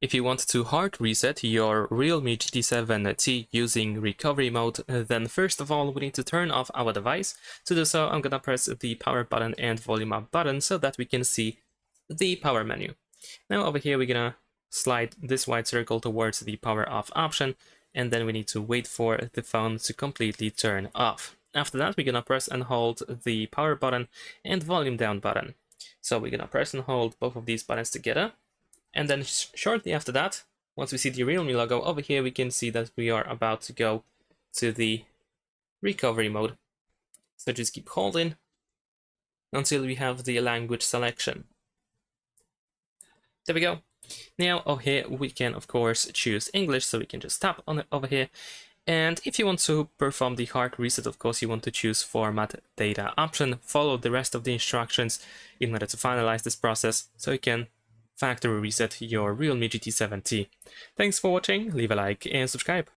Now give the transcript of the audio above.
If you want to hard reset your Realme GT7T using recovery mode, then first of all we need to turn off our device. To do so, I'm gonna press the power button and volume up button so that we can see the power menu. Now over here we're gonna slide this white circle towards the power off option, and then we need to wait for the phone to completely turn off. After that, we're gonna press and hold the power button and volume down button. So we're gonna press and hold both of these buttons together. And then shortly after that, once we see the Realme logo over here, we can see that we are about to go to the recovery mode. So just keep holding until we have the language selection. There we go. Now over here we can of course choose English, so we can just tap on it over here. And if you want to perform the hard reset, of course you want to choose format data option, follow the rest of the instructions in order to finalize this process, so you can factory reset your Realme GT7T. Thanks for watching, leave a like and subscribe.